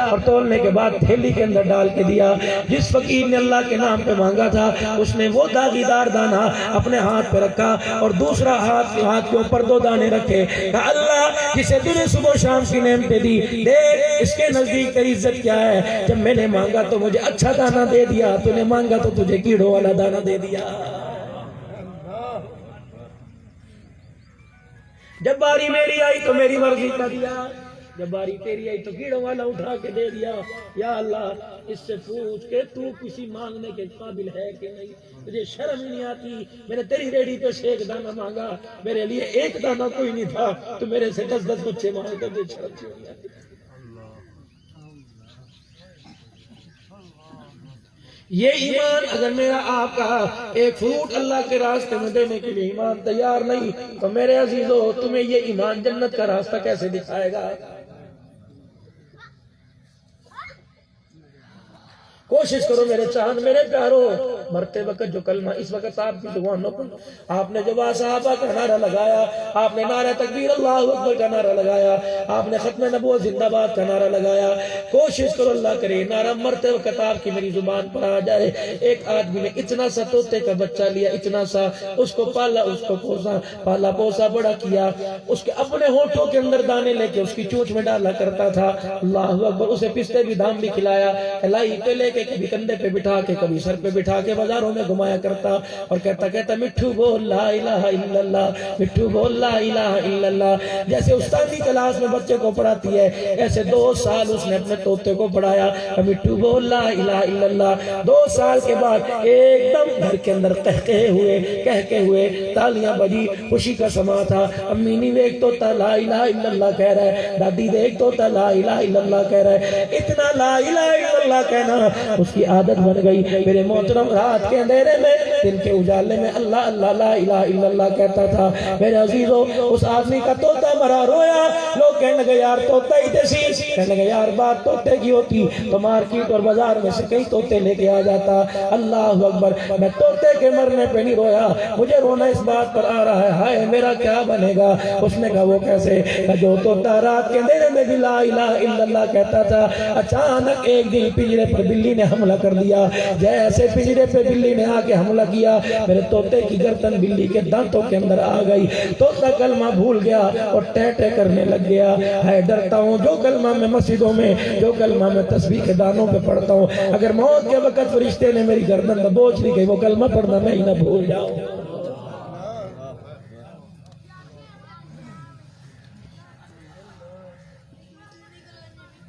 اور تولنے کے بعد تھیلی کے اندر ڈال کے دیا. جس فقیر نے اللہ کے نام پہ مانگا تھا اس نے وہ داغیدار دانہ اپنے ہاتھ پہ رکھا اور دوسرا ہاتھ کے اوپر 2 دانے رکھے. کہا اللہ جسے تو نے صبح و شام کی نعمتیں دی، دیکھ اس کے نزدیک تیری عزت کیا ہے. جب میں نے مانگا تو مجھے اچھا دانہ دے دیا، تو نے مانگا تو تجھے کیڑوں والا دانہ دے دیا. جب باری میری آئی تو میری مرضی کا دیا، جب باری تیری آئی تو کیڑوں والا اٹھا کے دے دیا. یا اللہ اس سے پوچھ کہ تو کسی مانگنے کے قابل ہے کہ نہیں. مجھے شرم ہی نہیں آتی، میں نے تیری ریڑھی پہ سے 1 دانہ مانگا، میرے لیے 1 دانہ کوئی نہیں تھا، تو میرے سے 10 بچے مانگے تو مجھے شرم کیوں نہیں آتی. یہ ایمان اگر میرا آپ کا ایک فروٹ اللہ کے راستے میں دینے کے لیے ایمان تیار نہیں تو میرے عزیزو تمہیں یہ ایمان جنت کا راستہ کیسے دکھائے گا. کوشش کرو میرے چاند میرے پیارو، مرتے وقت جو کلمہ اس وقت آپ کی زبانوں پر آپ نے جب صحابہ کا نعرہ لگایا، آپ نے نعرہ تکبیر اللہ اکبر کا نعرہ لگایا، آپ نے ختم نبوت زندہ باد کا نعرہ لگایا. کوشش کرو اللہ کرے نعرہ مرتے وقت آپ کی میری زبان پر آ جائے. ایک آدمی نے اتنا سا طوطے کا بچہ لیا، اتنا سا، اس کو پالا، اس کو پوسا، پالا پوسا بڑا کیا، اس کے اپنے ہونٹوں کے اندر دانے لے کے اس کی چونچ میں ڈالا کرتا تھا. اللہ اکبر. اسے پستے بھی دام بھی کھلایا، کلائی پہ لے کے کبھی کندھے پہ بٹھا کے کبھی سر پہ بٹھا کے بازاروں میں گھمایا کرتا اور کہتا مٹھو بول لا الہ الا اللہ، مٹھو بول لا الہ الا اللہ. جیسے استادی کلاس میں بچے کو پڑھاتی ہے ایسے 2 سال اس نے اپنے طوطے کو پڑھایا، مٹھو بول لا الہ الا اللہ. 2 سال کے بعد ایک دم گھر کے اندر کہکے ہوئے تالیاں بجی، خوشی کا سما تھا. امی نہیں دیکھ تو لا الہ الا اللہ کہہ رہا ہے، دادی دیکھ تو لا الہ الا اللہ کہہ رہا ہے. اتنا لا الہ الا اللہ کہنا اس کی عادت بن گئی. میرے محترم رات کے اندھیرے میں دن کے اجالے میں اللہ اللہ لا الہ الا اللہ کہتا تھا. میرے عزیزو اس آدمی کا طوطا مرا، رویا. لوگ کہنے لگے یار طوطا ہی دیسی، کہنے لگے یار بات طوطے کی ہوتی تو مارکیٹ اور بازار میں سے کئی طوطے لے کے آ جاتا. اللہ اکبر. میں طوطے کے مرنے پہ نہیں رویا، مجھے رونا اس بات پر آ رہا ہے ہائے میرا کیا بنے گا. اس نے کہا وہ کیسے؟ جو طوطا رات کے اندھیرے میں بھی لا الہ الا اللہ کہتا تھا، اچانک ایک دن پنجرے پر بلی نے حملہ کر دیا. جیسے پنجرے پہ بلی نے آ کے حملہ کیا، میرے طوطے کی گردن بلی کے دانتوں کے اندر آ گئی. طوطا کلمہ بھول گیا اور ٹے کرنے لگ گیا. ہے ڈرتا ہوں جو کلمہ میں مسجدوں میں، جو کلمہ میں تسبیح کے دانوں پہ پڑھتا ہوں، اگر موت کے وقت فرشتے نے میری گردن میں بوجھ لی گئی وہ کلمہ پڑھنا میں ہی نہ بھول جاؤں.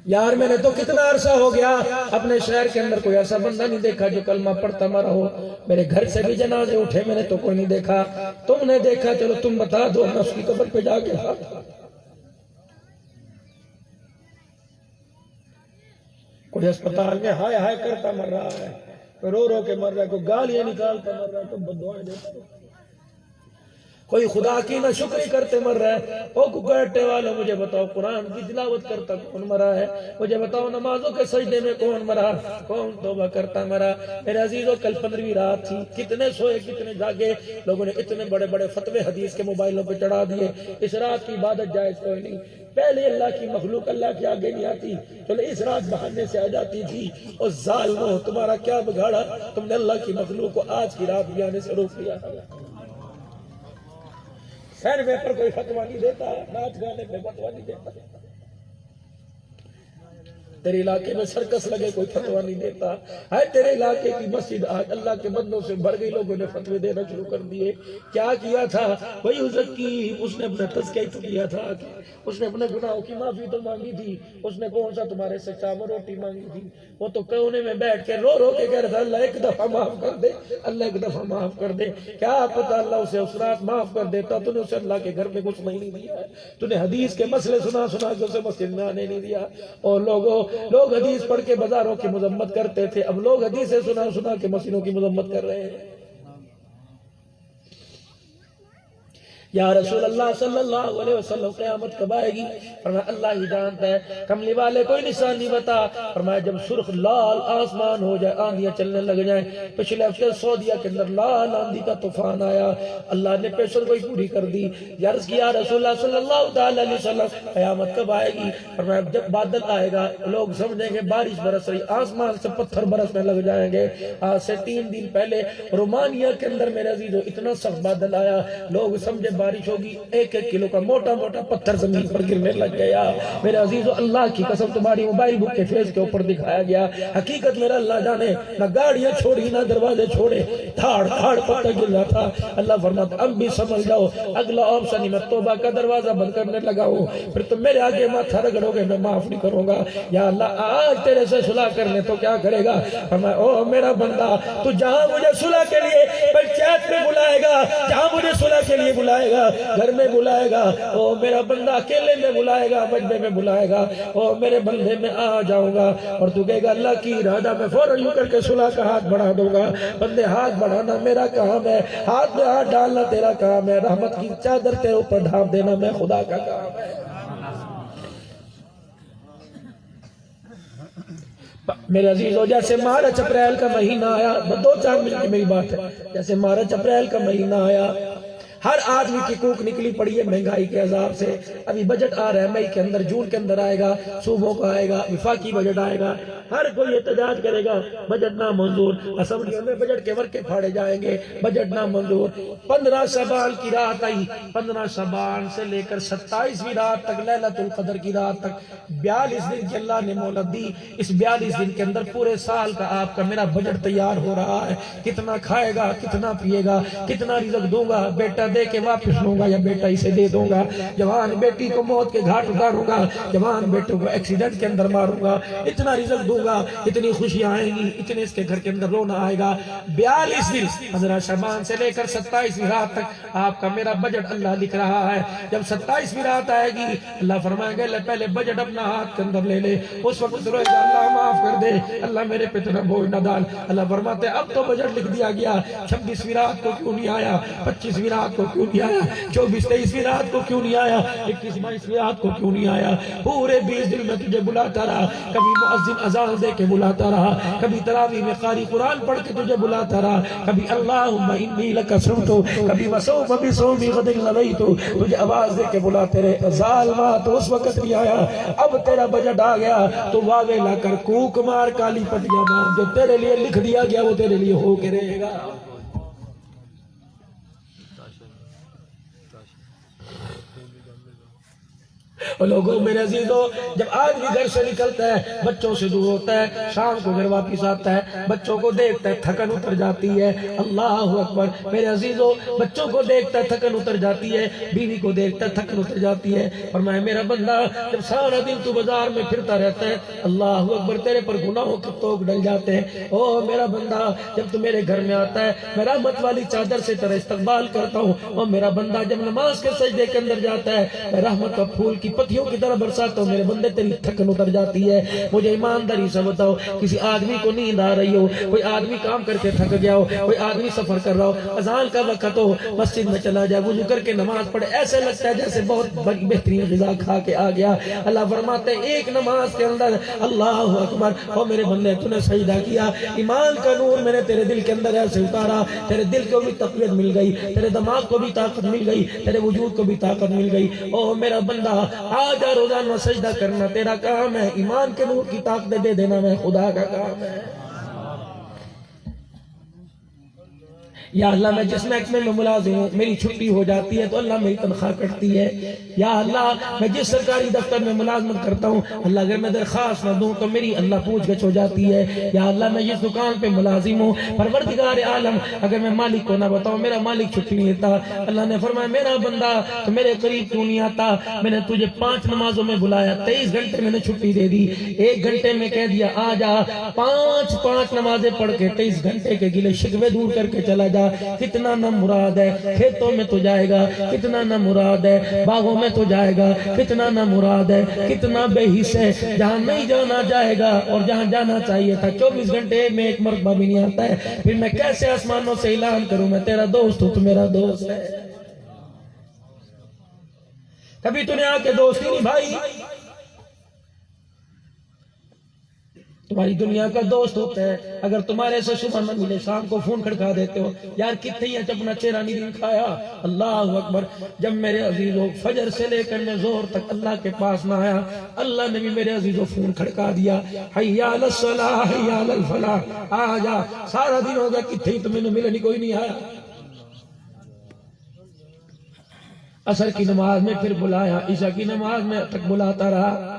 یار میں نے تو کتنا عرصہ ہو گیا اپنے شہر کے اندر کوئی ایسا بندہ نہیں دیکھا جو کلمہ پڑھتا مرا ہو. میرے گھر سے بھی جنازے اٹھے، میں نے تو کوئی نہیں دیکھا. تم نے دیکھا چلو تم بتا دو، میں اس کی قبر پہ جا کے کوئی اسپتال میں ہائے ہائے کرتا مر رہا ہے، کوئی رو رو کے مر رہا ہے، کوئی گالیاں نکالتا مر رہا ہے، تو بددعائیں دیتا ہے. کوئی خدا کی نہ شکری کرتے مر رہا ہے. او گھٹے والوں مجھے بتاؤ قرآن کی تلاوت کرتا کون مرا ہے؟ مجھے بتاؤ نمازوں کے سجدے میں کون مرا، کون توبہ کرتا مرا؟ میرے عزیزوں کل 15ویں رات تھی، کتنے سوئے کتنے جاگے. لوگوں نے اتنے بڑے بڑے فتوے حدیث کے موبائلوں پہ چڑھا دیے. اس رات کی عبادت جائز کوئی نہیں. پہلے اللہ کی مخلوق اللہ کے آگے نہیں آتی، چلو اس رات بہانے سے آ جاتی تھی. اور ظالموں تمہارا کیا بگاڑا، تم نے اللہ کی مخلوق کو آج کی رات بھی آنے سے روک لیا. سینوے پر کوئی فتویٰ نہیں دیتا، ناچ گانے پہ فتویٰ نہیں دیتا. تیرے علاقے میں سرکس لگے کوئی فتویٰ نہیں دیتا ہے. تیرے علاقے کی مسجد آج اللہ کے بندوں سے بھر گئی، لوگوں نے فتوے دینا شروع کر دیے. کیا کیا تھا وہی حضرت کی، اس نے اپنا تذکیہ تو کیا تھا، اس نے اپنے گناہوں کی معافی تو مانگی تھی. اس نے کون سا تمہارے سے چاول روٹی مانگی تھی؟ وہ تو کونے میں بیٹھ کے رو رو کے کہہ رہا تھا اللہ ایک دفعہ معاف کر دے، اللہ ایک دفعہ معاف کر دے. کیا پتا اللہ اسے اس رات معاف کر دیتا، تو نے اسے اللہ کے گھر میں کچھ نہیں دیا. تو نے حدیث کے مسئلے سنا سنا کے اسے مسجد میں آنے نہیں دیا. اور لوگ حدیث پڑھ کے بازاروں کی مذمت کرتے تھے، اب لوگ حدیثیں سنا سنا کے مسجدوں کی مذمت کر رہے ہیں. یا رسول اللہ صلی اللہ علیہ وسلم قیامت کب آئے گی؟ فرمایا اللہ ہی جانتا ہے، کملی والے کوئی نشان نہیں بتا۔ فرمایا جب سرخ لال آسمان ہو جائے، آندیاں چلنے لگ جائیں۔ پچھلے ہفتے سعودیہ کے اندر لال آندھی کا طوفان آیا، اللہ نے پیشن کوئی پوری کر دی۔ عرض کیا رسول اللہ صلی اللہ علیہ وسلم قیامت کب آئے گی؟ فرمایا جب بادل آئے گا لوگ سمجھیں گے بارش برس رہی، آسمان سے پتھر برسنے لگ جائیں گے۔ آج سے 3 دن پہلے رومانیہ کے اندر میرے عزیزو اتنا سخت بادل آیا، لوگ سمجھے بارش ہوگی، 1-1 کلو کا موٹا موٹا پتھر زمین پر گرنے لگ گیا۔ میرے عزیزو اللہ کی قسم تمہاری موبائل بک کے فیس کے اوپر دکھایا گیا، حقیقت میرا اللہ جانے، نہ گاڑیاں چھوڑی نہ دروازے چھوڑے، دھاڑ دھاڑ پتھر گر رہا تھا۔ اللہ فرماتا اب بھی سمجھ جاؤ اگلا آپشن ہی میں توبہ کا دروازہ بند کرنے لگا ہوں، پھر تم میرے آگے ماتھا رگڑو گے میں معاف نہیں کروں گا۔ یا اللہ آج تیرے سے صلح کرنے تو کیا کرے گا؟ فرمایا او میرا بندہ تو جہاں مجھے صلح کے لیے پنچایت میں بلائے گا، جہاں مجھے صلح کے لیے بلائے گا، گھر میں بلائے گا، او میرا بندہ اکیلے میں بلائے گا، مجمع میں بلائے گا، او میرے بندے میں آ جاؤں گا اور تو کہے گا اللہ کی ارادہ میں فوراً یوں کر کے صلح کا ہاتھ بڑھا دوں گا۔ بندے ہاتھ بڑھانا میرا کام ہے، ہاتھ میں ہاتھ ڈالنا تیرا کام ہے، رحمت کی چادر تیرے اوپر ڈھانپ دینا میں خدا کا کام ہے۔ میرے عزیزو جیسے مارچ اپریل کا مہینہ آیا، 2-4 منٹ کی میری بات ہے، جیسے مارچ اپریل کا مہینہ آیا ہر آدمی کی کوک نکلی پڑی ہے مہنگائی کے عذاب سے۔ ابھی بجٹ آ رہا ہے مئی کے اندر، جون کے اندر آئے گا، صوبوں کا آئے گا، وفاقی بجٹ آئے گا، ہر کوئی احتجاج کرے گا بجٹ نہ منظور، اسمبلیوں میں بجٹ کے ورقے پھاڑے جائیں گے، بجٹ نہ منظور۔ 15 شعبان کی رات آئی، 15 شعبان سے لے کر 27ویں رات تک، لیلۃ القدر کی رات تک 42 دن کی اللہ نے مہلت دی۔ اس 42 دن کے اندر پورے سال کا آپ کا میرا بجٹ تیار ہو رہا ہے، کتنا کھائے گا، کتنا پیے گا، کتنا رزق دوں گا، بیٹا دے کے واپس لوں گا یا بیٹا اسے دے دوں گا، جوان بیٹی کو موت کے گھاٹ اتاروں گا، جوان بیٹوں کو ایکسیڈنٹ کے اندر ماروں گا، اتنا رزق دوں گا، اتنی خوشیاں آئیں گی، اتنے اس کے گھر کے اندر رونا آئے گا۔ 42 دن 15 شعبان سے لے کر 27ویں رات تک آپ کا میرا بجٹ اللہ لکھ رہا ہے۔ جب 27ویں رات آئے گی اللہ فرمائیں گے پہلے بجٹ اپنا ہاتھ کے اندر لے لے، اس وقت روئے گا اللہ معاف کر دے، اللہ میرے پہ اتنا بوجھ نہ ڈال۔ اللہ فرماتے اب تو بجٹ لکھ دیا گیا، 26ویں رات کو کیوں نہیں آیا، 25ویں رات کو کیوں نہیں آیا، 24-23ویں رات کو کیوں نہیں آیا، 21-22ویں رات کو کیوں نہیں آیا؟ پورے 20 دن میں تجھے بلاتا رہا، کبھی مؤذن اذان دے کے بلاتا رہا، کبھی تراویح میں قاری قرآن پڑھ کے تجھے بلاتا رہا، کبھی اللہم انی لک صمت، کبھی وصوم بصوم غد نویت، تجھے آواز دے کے بلاتے رہے۔ ظالمہ تو اس وقت نہیں آیا، اب تیرا بجٹ آ گیا تو واوے لا کر کوک مار، کالی پٹیاں مار، جو تیرے لیے لکھ دیا گیا وہ تیرے لیے ہو کے رہے گا۔ اور لوگوں میرے عزیزوں جب آدمی گھر سے نکلتا ہے بچوں سے دور ہوتا ہے، شام کو گھر واپس آتا ہے، بچوں کو دیکھتا ہے تھکن اتر جاتی ہے، اللہ اکبر میرے عزیزوں، بچوں کو دیکھتا ہے تھکن اتر جاتی ہے، بیوی کو دیکھتا ہے تھکن اتر جاتی ہے۔ فرمایا میرا بندہ جب سارا دن تو بازار میں پھرتا رہتا ہے، اللہ اکبر تیرے پر گناہوں کے توق ڈل جاتے ہیں۔ او میرا بندہ جب تو میرے گھر میں آتا ہے میں رحمت والی چادر سے تیرا استقبال کرتا ہوں، اور میرا بندہ جب نماز کے سجدے کے اندر جاتا ہے میں رحمت کا پھول کی پتیوں کی طرح برساتا ہوں، میرے بندے تیری تھکن اتر جاتی ہے۔ مجھے ایمانداری سے بتاؤ کسی آدمی کو نیند آ رہی ہو، کوئی آدمی کام کر کے تھک گیا ہو، کوئی آدمی سفر کر رہا ہو، اذان کا وقت ہو مسجد میں چلا جائے وضو کر کے نماز پڑھے، ایسے لگتا ہے جیسے بہت بڑی بہترین غذا کھا کے آ گیا۔ اللہ فرماتے ہیں ایک نماز کے اندر اللہ اکبر، او میرے بندے تو نے سجدہ کیا، ایمان کا نور میں نے تیرے دل کے اندر ایسے اتارا، تیرے دل کو بھی تقویت مل گئی، تیرے دماغ کو بھی طاقت مل گئی، تیرے وجود کو بھی طاقت مل گئی۔ او میرا بندہ آج روزانہ سجدہ کرنا تیرا کام ہے، ایمان کے نور کی طاقت دے دینا میں خدا کا کام ہے۔ یا اللہ میں جس محکمے میں ملازم ہوں میری چھٹی ہو جاتی ہے تو اللہ میری تنخواہ کٹتی ہے۔ یا اللہ میں جس سرکاری دفتر میں ملازمت کرتا ہوں اللہ اگر میں درخواست نہ دوں تو میری اللہ پوچھ گچھ ہو جاتی ہے۔ یا اللہ میں جس دکان پہ ملازم ہوں پروردگار عالم اگر میں مالک کو نہ بتاؤں میرا مالک چھٹی نہیں دیتا۔ اللہ نے فرمایا میرا بندہ تو میرے قریب کیوں نہیں آتا، میں نے تجھے 5 نمازوں میں بلایا، 23 گھنٹے میں نے چھٹی دے دی، 1 گھنٹے میں کہہ دیا آ جا، 5 نمازیں پڑھ کے 23 گھنٹے کے گلے شکوے دور کر کے چلا جا۔ کتنا نہ مراد ہے کھیتوں میں تو جائے گا، کتنا نہ مراد ہے باغوں میں تو جائے گا، کتنا نہ مراد ہے، کتنا بے حس ہے جہاں نہیں جانا جائے گا اور جہاں جانا چاہیے تھا 24 گھنٹے میں 1 مرتبہ بھی نہیں آتا ہے۔ پھر میں کیسے آسمانوں سے اعلان کروں میں تیرا دوست ہوں تو میرا دوست ہے۔ کبھی تو نے آ کے دوستی نبھائی؟ تمہاری دنیا کا دوست ہوتا ہے، اگر تمہارے سے صبح نہ ملے شام کو فون کھڑکا دیتے ہو، یار کتنے ہی اپنا چہرہ نہیں دکھایا۔ اللہ اکبر، جب میرے عزیزوں فجر سے لے کر میں زہر تک اللہ کے پاس نہ آیا، اللہ نے بھی میرے عزیزوں فون کھڑکا دیا، حی علی الصلاح حی علی الفلاح، آ جا۔ سارا دن ہو گیا کتنے ہی تمہیں ملے نہیں، کوئی نہیں آیا۔ عصر کی نماز میں پھر بلایا، عشاء کی نماز میں تک بلاتا رہا۔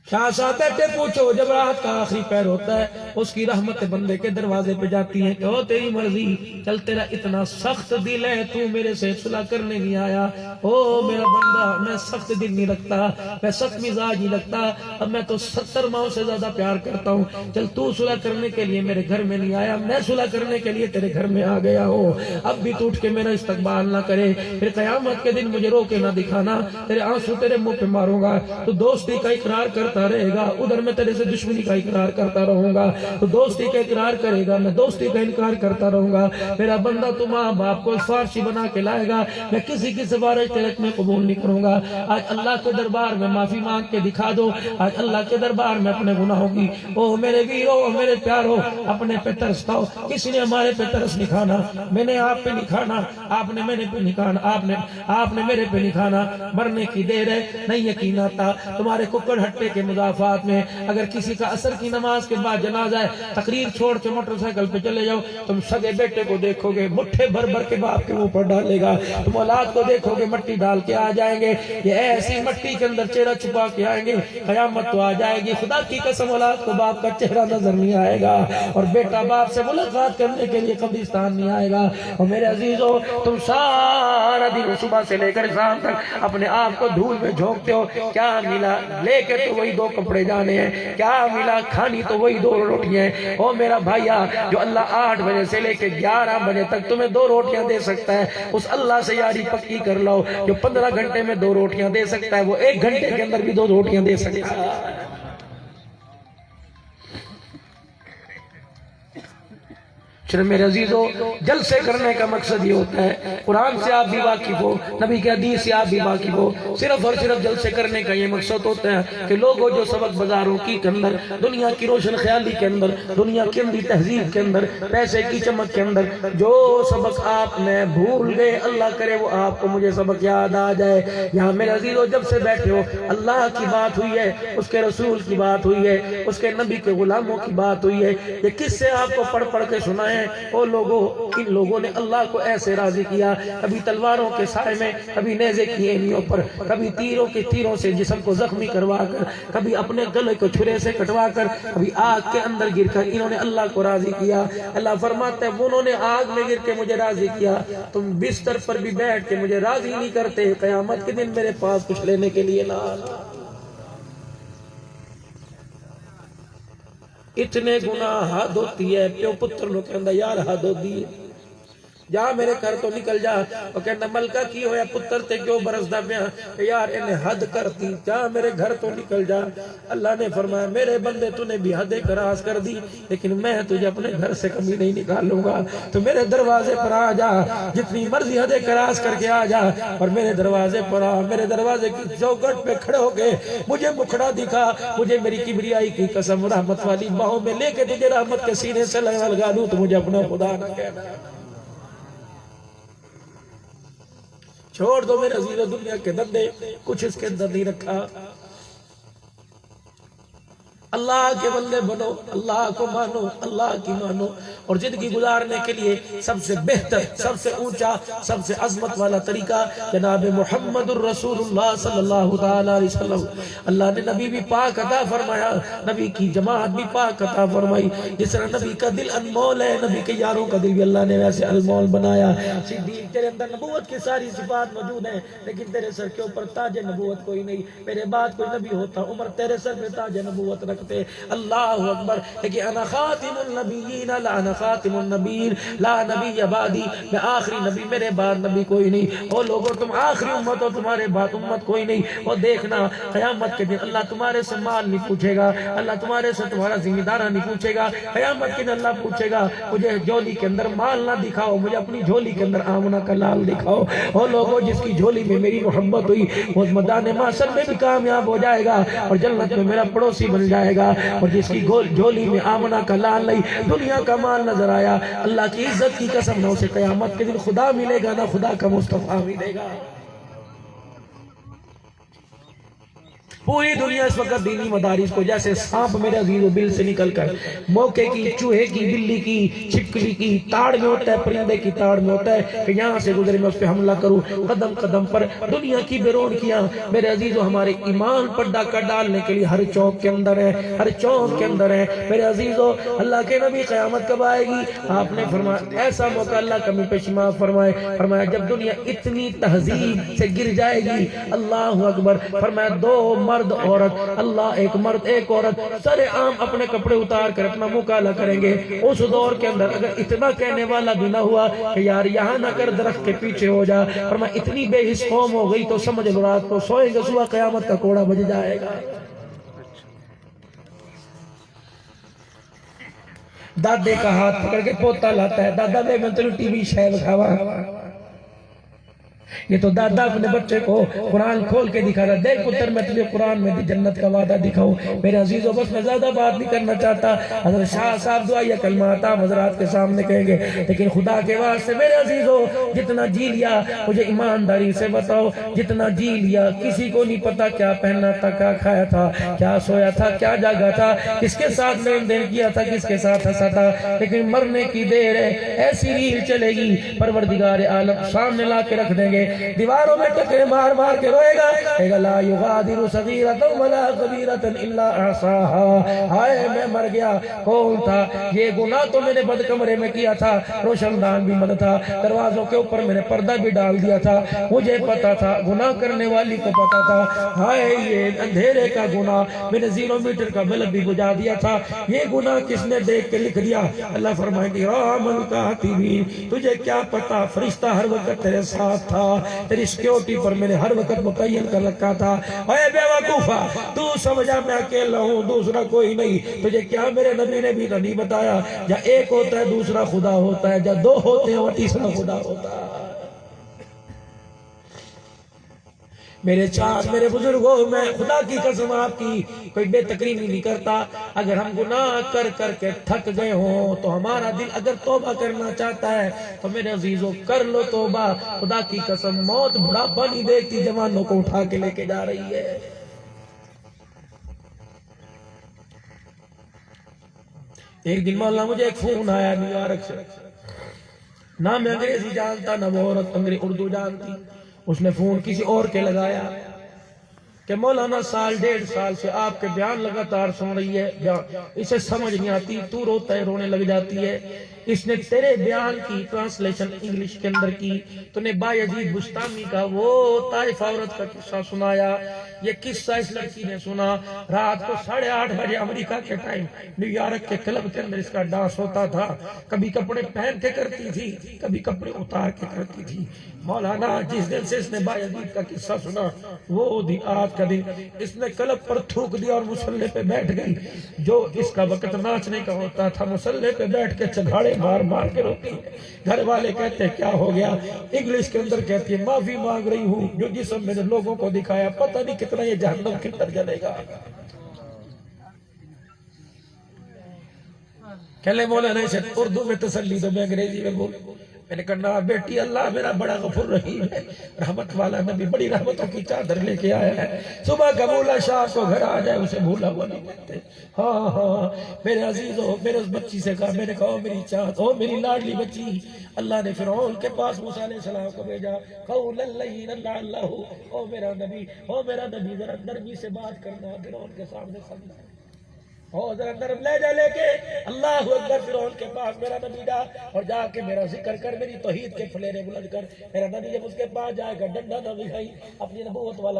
شاہ صاحب بیٹھے پوچھو، جب رات کا آخری پیر ہوتا ہے اس کی رحمت بندے کے دروازے پہ جاتی ہے کہ او تیری مرضی، چل تیرا اتنا سخت دل ہے، تو میرے سے صلح کرنے نہیں آیا۔ او میرا بندہ، میں سخت دل نہیں رکھتا، میں سخت مزاج نہیں رکھتا، اب میں تو 70 ماؤں سے زیادہ پیار کرتا ہوں، چل تو صلح کرنے کے لیے میرے گھر میں نہیں آیا، میں صلح کرنے کے لیے تیرے گھر میں آ گیا ہوں۔ اب بھی تو اٹھ کے میرا استقبال نہ کرے، پھر قیامت کے دن مجھے رو کے نہ دکھانا، تیرے آنسو تیرے منہ پہ ماروں گا، تو دوستی کا اقرار کرتا رہے گا، ادھر میں تیرے سے دشمنی کا اقرار کرتا رہوں گا، تو دوستی کا اقرار کرے گا، میں دوستی کا انکار کرتا رہوں گا۔ میرا بندہ تو ماں باپ کو فارسی بنا کے لائے گا، میں کسی کی سفارش تیرے میں قبول نہیں کروں گا۔ آج اللہ کے دربار میں معافی مانگ کے دکھا دو، آج اللہ کے دربار میں اپنے گناہوں کی، او میرے ویرو میرے پیارو، اپنے پہ ترس کھاؤ۔ کسی نے ہمارے پہ ترس نہیں کھانا، میں نے آپ پہ نہیں کھانا، آپ نے میرے پہ نہیں کھانا، آپ نے میرے پہ نہیں کھانا۔ مرنے کی دیر ہے، نہیں یقین آتا تمہارے ککڑ ہٹے کے مضافات میں، اگر کسی کا عصر کی نماز کے بعد جنازہ ہے، تقریر چھوڑ کے موٹر سائیکل پہ چلے جاؤ، تم سگے بیٹے کو دیکھو گے مٹھے بھر بھر کے باپ کے منہ پر ڈالے گا، تم اولاد کو دیکھو گے مٹی ڈال کے آ جائیں گے، یہ ایسی مٹی کے اندر چہرہ چھپا کے آئیں گے، قیامت تو آ جائے گی، خدا کی قسم اولاد کو باپ کا چہرہ نظر نہیں آئے گا، اور بیٹا باپ سے ملاقات کرنے کے لیے قبرستان نہیں آئے گا۔ اور میرے عزیزو، تم سارا دن صبح سے لے کر شام تک اپنے آپ کو دھول میں جھونکتے ہو، کیا ملا؟ لے کے تو وہی 2 کپڑے جانے ہیں، کیا ملا؟ کھانی تو وہی 2 روٹیاں ہیں۔ او میرا بھائیا، جو اللہ 8 بجے سے لے کے 11 بجے تک تمہیں 2 روٹیاں دے سکتا ہے، اس اللہ سے یاری پکی کر لو۔ جو 15 گھنٹے میں 2 روٹیاں دے سکتا ہے، وہ 1 گھنٹے کے اندر بھی 2 روٹیاں دے سکتا ہے۔ چلے میرے عزیزو، جلسے کرنے کا مقصد یہ ہوتا ہے، قرآن سے آپ بھی واقف ہو، نبی کے حدیث سے آپ بھی واقف ہو، صرف اور صرف جلسے کرنے کا یہ مقصد ہوتا ہے کہ لوگوں جو سبق بازاروں کی اندر، دنیا کی روشن خیالی کے اندر، دنیا کی اندھی تہذیب کے اندر، پیسے کی چمک کے اندر جو سبق آپ نے بھول گئے، اللہ کرے وہ آپ کو مجھے سبق یاد آ جائے۔ یہاں میرے عزیزو جب سے بیٹھے ہو، اللہ کی بات ہوئی ہے، اس کے رسول کی بات ہوئی ہے، اس کے نبی کے غلاموں کی بات ہوئی ہے، یہ کس سے آپ کو پڑھ پڑھ کے سنائے؟ او لوگوں، ان لوگوں نے اللہ کو ایسے راضی کیا، کبھی تلواروں کے سائے میں، کبھی نیزے کی اینیوں پر، کبھی تیروں کے تیروں سے جسم کو زخمی کروا کر، کبھی اپنے گلے کو چھرے سے کٹوا کر، کبھی آگ کے اندر گر کر انہوں نے اللہ کو راضی کیا۔ اللہ فرماتا ہے انہوں نے آگ میں گر کے مجھے راضی کیا، تم بستر پر بھی بیٹھ کے مجھے راضی نہیں کرتے، قیامت کے دن میرے پاس کچھ لینے کے لیے نہ آنا۔ اتنے گناہ حد ہوتی ہے، پیو پتر نو کہندا یار حد ہوتی ہے، جا میرے گھر تو نکل جا، وہ کہندا ملکہ کی ہویا پتر تے کیوں برسدا پیا، یار انہیں حد کرتی، جا میرے گھر تو نکل جا۔ اللہ نے فرمایا میرے بندے تو نے بھی حد کراس کر دی، لیکن میں تجھے اپنے گھر سے کبھی نہیں نکالوں گا، تو میرے دروازے پر آ جا، جتنی مرضی حد کراس کر کے آ جا، اور میرے دروازے پر آ، میرے دروازے کی چوکھٹ پہ کھڑے ہو کے مجھے مکھڑا دکھا، مجھے میری کبریائی کی قسم رحمت والی باہوں میں لے کے تجھے رحمت کے سینے سے لگا دوں، تو مجھے اپنا خدا نہ کہنا۔ چھوڑ دو میرے عزیزو دنیا کے دندے، کچھ اس کے اندر نہیں رکھا۔ اللہ کے بندے بنو، اللہ کو مانو، اللہ کی مانو، اور زندگی گزارنے کے لیے سب سے بہتر، سب سے اونچا، سب سے عظمت والا طریقہ جناب محمد الرسول اللہ صلی اللہ تعالی علیہ وسلم۔ اللہ نے نبی بھی پاک عطا فرمایا، نبی کی جماعت بھی پاک عطا فرمائی، جس طرح نبی کا دل انمول ہے، نبی کے یاروں کا دل بھی اللہ نے ویسے انمول بنایا۔ صدیق تیرے اندر نبوت کی ساری صفات موجود ہیں، لیکن تیرے سر کے اوپر تاج نبوت کوئی نہیں، میرے بعد کوئی نبی ہوتا عمر تیرے سر پہ تاج نبوت رکھ سکتے. اللہ اکبر. کہ انا خاتم النبیین لا انا خاتم النبیین لا نبی بعدی, میں آخری نبی, میرے بعد نبی کوئی نہیں. او لوگوں تم آخری امت ہو, تمہارے بعد امت کوئی نہیں. اور دیکھنا قیامت کے دن اللہ تمہارے سے مال نہیں پوچھے گا, اللہ تمہارے سے تمہارا ذمہ دارہ نہیں پوچھے گا. قیامت کے دن اللہ پوچھے گا مجھے جھولی کے اندر مال نہ دکھاؤ, مجھے اپنی جھولی کے اندر آمنہ کا لال دکھاؤ. اور لوگوں جس کی جھولی میں میری محبت ہوئی وہ میدان محشر میں بھی کامیاب ہو جائے گا اور جنت میں میرا پڑوسی بن جائے گا. اور جس کی جھولی میں آمنہ کا لال نہیں, دنیا کا مال نظر آیا, اللہ کی عزت کی قسم نہ اسے قیامت کے دن خدا ملے گا, نہ خدا کا مصطفیٰ ملے گا. پوری دنیا اس وقت دینی مدارس کو جیسے سانپ میرے عزیز و بل سے نکل کر موقع کی, چوہے کی, بلی کی, چھپکلی کی تاڑ میں ہوتا ہے, پرندے کی تاڑ میں ہوتا ہے کہ یہاں سے گزرے میں اس پہ حملہ کروں. قدم قدم پر دنیا کی بیرون کیا میرے عزیز و ہمارے ایمان پر ڈاکہ ڈالنے کے لیے ہر چوک کے اندر ہے, ہر چوک کے اندر ہے. میرے عزیز و اللہ کے نبی قیامت کب آئے گی؟ آپ نے فرمایا ایسا موقع اللہ کمی پیشما فرمائے, فرمایا جب دنیا اتنی تہذیب سے گر جائے گی. اللہ اکبر. فرمایا دو مرد عورت, اللہ ایک مرد ایک عورت سر عام اپنے کپڑے اتار کر اپنا مکالہ کریں گے. اس دور کے اندر اگر اتنا کہنے والا بھی نہ ہوا کہ یار یہاں نہ کر, درخت کے پیچھے ہو جا, فرمایا اتنی بے حس قوم ہو گئی تو سمجھ لو رات کو سوئیں گے صبح قیامت کا کوڑا بج جائے گا. دادے کا ہاتھ پکڑ کے پوتا لاتا ہے, دادا دے میں تینوں ٹی وی شے دکھاوا. یہ تو دادا اپنے بچے کو قرآن کھول کے دکھا رہا, دیکھ پتر میں تجھے قرآن میں جنت کا وعدہ دکھاؤں. میرے عزیزوں بس میں زیادہ بات نہیں کرنا چاہتا. حضرت شاہ صاحب دعا یا کلمات آپ حضرات کے سامنے کہیں گے, لیکن خدا کے واسطے میرے عزیزوں جتنا جی لیا مجھے ایمانداری سے بتاؤ, جتنا جی لیا کسی کو نہیں پتا کیا پہننا تھا, کیا کھایا تھا, کیا سویا تھا, کیا جاگا تھا, کس کے ساتھ لین دین کیا تھا, کس کے ساتھ ہنسا تھا. لیکن مرنے کی دیر ہے, ایسی ریل چلے گی پروردگار عالم سامنے لا کے رکھ دیں گے, دیواروں میں ٹکرے مار مار کے روئے گا, کہے گا لا یغادر صغیرۃ ولا کبیرۃ الا احصاها. ہائے میں مر گیا, کون تھا یہ گناہ تو میں نے بد کمرے میں کیا تھا, روشن دان بھی بند تھا, دروازوں کے اوپر میں نے پردہ بھی ڈال دیا تھا, مجھے پتا تھا, گناہ کرنے والی کو پتا تھا. ہائے یہ اندھیرے کا گناہ, میں نے 0 میٹر کا بلب بھی بجھا دیا تھا, یہ گناہ کس نے دیکھ کے لکھ دیا؟ اللہ فرمائیں گے رامن کاتبین, تجھے کیا پتا فرشتہ ہر وقت تیرے ساتھ تھا, تیری سیکیورٹی پر میں نے ہر وقت متعین کر رکھا تھا. اے بے وقوفا, تو سمجھا میں اکیلا ہوں, دوسرا کوئی نہیں. تجھے کیا میرے نبی نے بھی نہیں بتایا یا ایک ہوتا ہے دوسرا خدا ہوتا ہے, یا دو ہوتے ہیں اور تیسرا خدا ہوتا ہے. میرے چاند میرے بزرگوں, میں خدا کی قسم آپ کی کوئی بے تکریمی نہیں کرتا. اگر ہم گناہ کر کر کے تھک گئے ہوں تو ہمارا دل اگر توبہ کرنا چاہتا ہے تو میرے عزیزوں کر لو توبہ. خدا کی قسم موت بڑھاپا نہیں دیکھتی, جوانوں کو اٹھا کے لے کے جا رہی ہے. ایک دن مولانا مجھے ایک فون آیا نیو یارک سے, نہ میں انگریزی جانتا نہ وہ عورت اردو جانتی. اس نے فون کسی اور کے لگایا کہ مولانا 1.5 سال سے آپ کے بیان لگاتار سن رہی ہے, اسے سمجھ نہیں آتی, تو روتا ہے رونے لگ جاتی ہے. اس نے تیرے بیان کی ٹرانسلیشن انگلش کے اندر کی, تو نے بایزید بستامی کا وہ طائف عورت کا قصہ سنایا. یہ قصہ اس لڑکی نے سنا رات کو 8:30 بجے امریکہ کے ٹائم نیو یارک کے کلب کے اندر اس کا ڈانس ہوتا تھا. کبھی کپڑے پہن کے کرتی تھی, کبھی کپڑے اتار کے کرتی تھی. مولانا جس دن سے اس نے بایزید کا قصہ سنا وہ دن آج کا دن اس نے کلب پر تھوک دیا اور مصلے پہ بیٹھ گئی. جو اس کا وقت ناچنے کا ہوتا تھا مصلے پہ بیٹھ کے چگھاڑے مار مار کے روتی. گھر والے کہتے ہیں کیا ہو گیا؟ انگلش کے اندر کہتی ہے معافی مانگ رہی ہوں, جو جسم میں نے لوگوں کو دکھایا پتہ نہیں کتنا یہ جہنم کے اندر جلے گا. کہلے مولانا اسے اردو میں تسلی دو, میں انگریزی میں بول. میں نے کہا بیٹی اللہ میرا بڑا غفور رحیم ہے, رحمت والا نبی بڑی رحمتوں کی چادر لے کے آیا ہے. صبح کا بولا شاہ کو گھر آ جائے اسے بھولا ہوا نہیں کہتے. ہاں ہاں میرے عزیزو, میرے اس بچی سے کہا, میں نے کہا میری چاہت ہو میری لاڈلی بچی, اللہ نے فرعون کے پاس موسیٰ علیہ السلام کو بھیجا. قولا لینا لعلہ, او میرا نبی, او میرا نبی ذرا نرمی سے بات کرنا, فرعون کے سامنے سمجھا ہو, ذرا نرم لہجہ لے کے اللہ اکبر. فرعون کے پاس میرا نبی جا اور جا کے میرا ذکر کر, میری توحید کے فلیرے بلند کر. میرا نبی جب اس کے پاس جائے گا ڈنڈا نہ دکھائی, اپنی نبوت والا